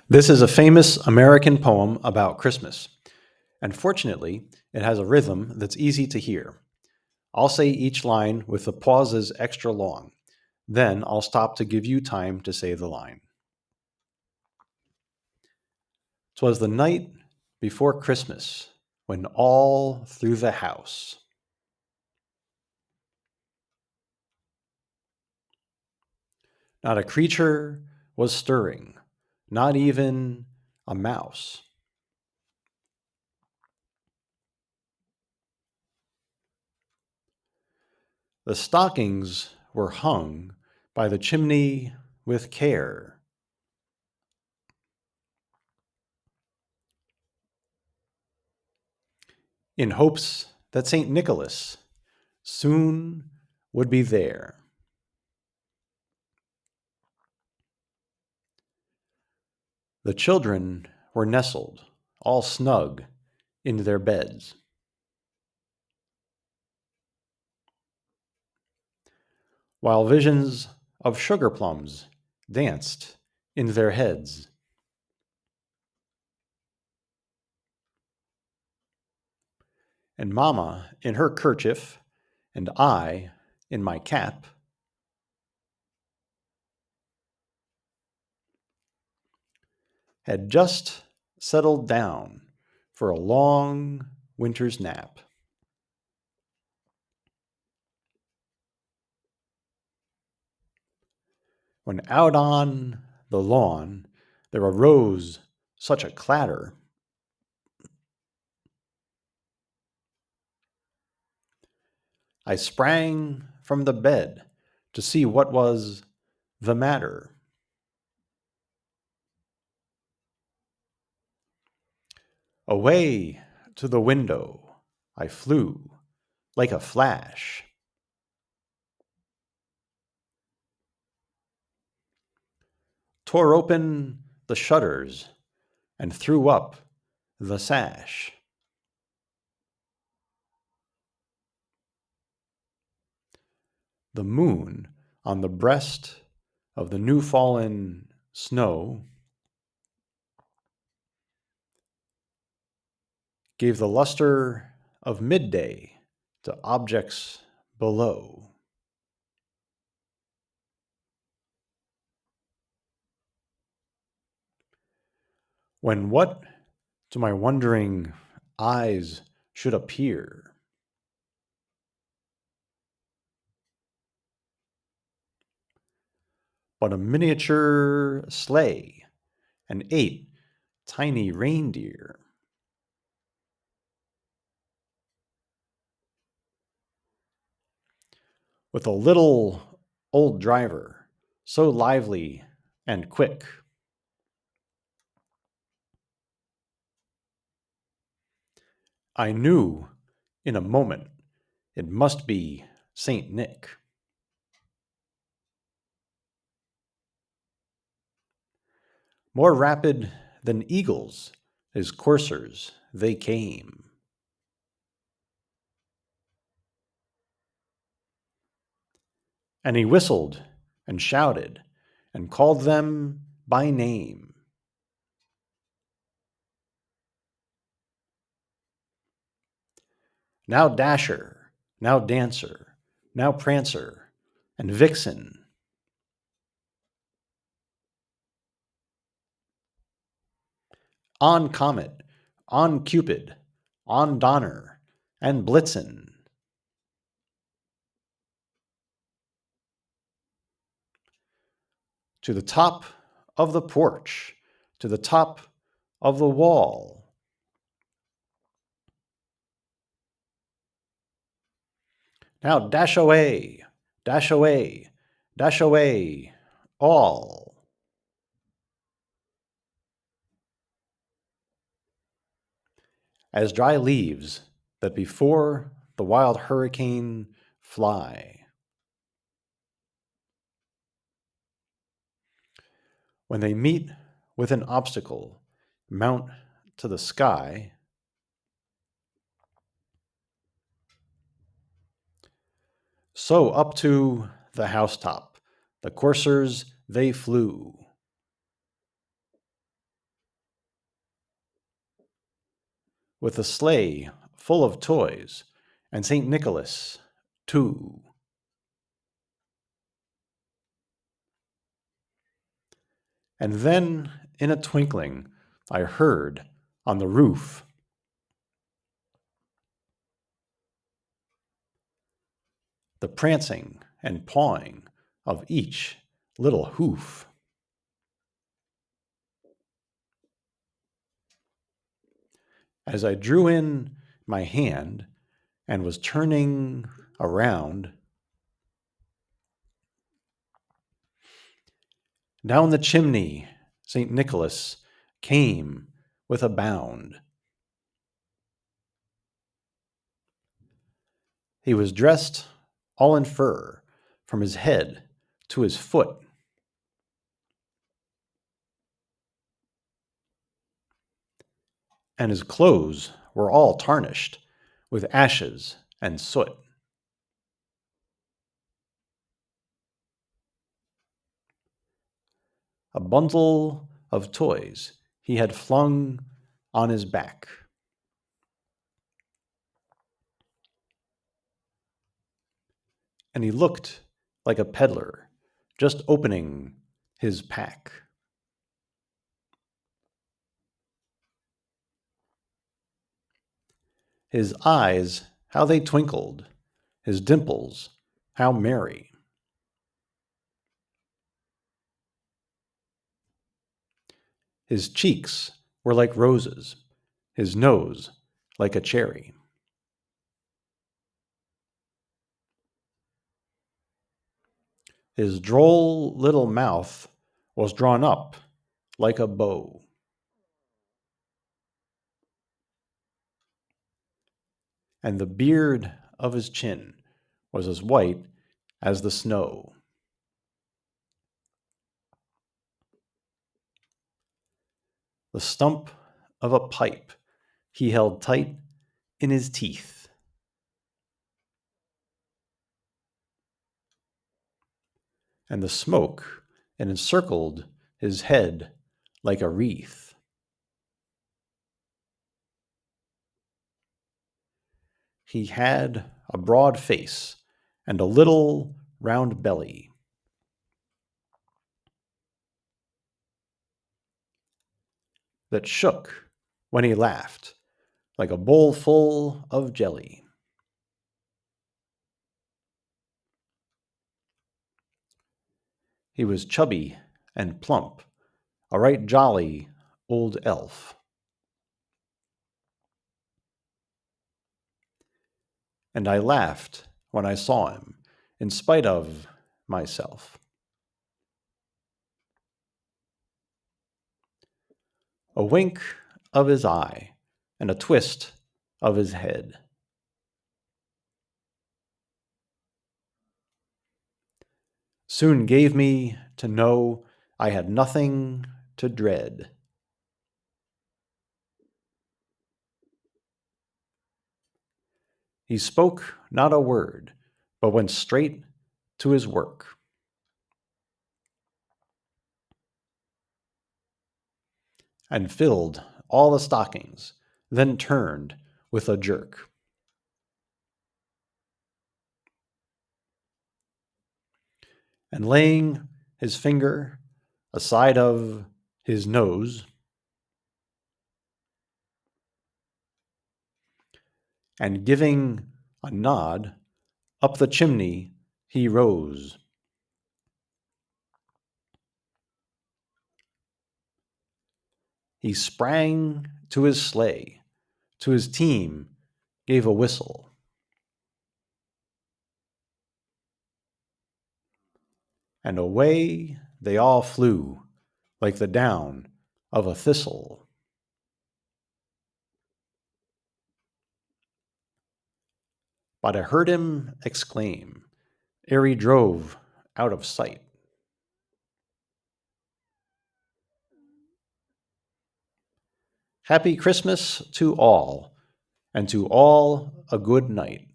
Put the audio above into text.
This is a famous American poem about Christmas, and fortunately, it has a rhythm that's easy to hear. I'll say each line with the pauses extra long. Then I'll stop to give you time to say the line. 'Twas the night before Christmas when all through the house not a creature was stirring, not even a mouse. The stockings were hung by the chimney with care, in hopes that St. Nicholas soon would be there. The children were nestled, all snug, in their beds. While visions of sugar plums danced in their heads. And Mamma, in her kerchief, and I, in my cap, had just settled down for a long winter's nap. When out on the lawn there arose such a clatter, I sprang from the bed to see what was the matter. Away to the window I flew like a flash. Tore open the shutters and threw up the sash. The moon on the breast of the new fallen snow gave the luster of midday to objects below. When what to my wondering eyes should appear, but a miniature sleigh and 8 tiny reindeer. With a little old driver, so lively and quick. I knew in a moment it must be Saint Nick. More rapid than eagles, his coursers they came. And he whistled and shouted and called them by name. Now Dasher, now Dancer, now Prancer, and Vixen. On Comet, on Cupid, on Donner, and Blitzen. To the top of the porch, to the top of the wall. Now dash away, dash away, all. As dry leaves that before the wild hurricane fly. When they meet with an obstacle, mount to the sky. So up to the housetop, the coursers they flew. with a sleigh full of toys, and St. Nicholas, too. And then, in a twinkling, I heard on the roof the prancing and pawing of each little hoof. As I drew in my hand and was turning around, down the chimney St. Nicholas came with a bound. He was dressed all in fur from his head to his foot, and his clothes were all tarnished with ashes and soot. A bundle of toys he had flung on his back, and he looked like a peddler just opening his pack. His eyes, how they twinkled, his dimples, how merry. His cheeks were like roses, his nose like a cherry. His droll little mouth was drawn up like a bow, and the beard of his chin was as white as the snow. The stump of a pipe he held tight in his teeth, and the smoke encircled his head like a wreath. He had a broad face and a little round belly. That shook when he laughed like a bowl full of jelly. He was chubby and plump, a right jolly old elf. And I laughed when I saw him, in spite of myself. A wink of his eye and a twist of his head. Soon gave me to know I had nothing to dread. He spoke not a word, but went straight to his work, and filled all the stockings, then turned with a jerk. And laying his finger aside of his nose, and giving a nod, up the chimney he rose. He sprang to his sleigh, to his team gave a whistle, and away they all flew like the down of a thistle. But I heard him exclaim, ere he drove out of sight, "Happy Christmas to all, and to all a good night."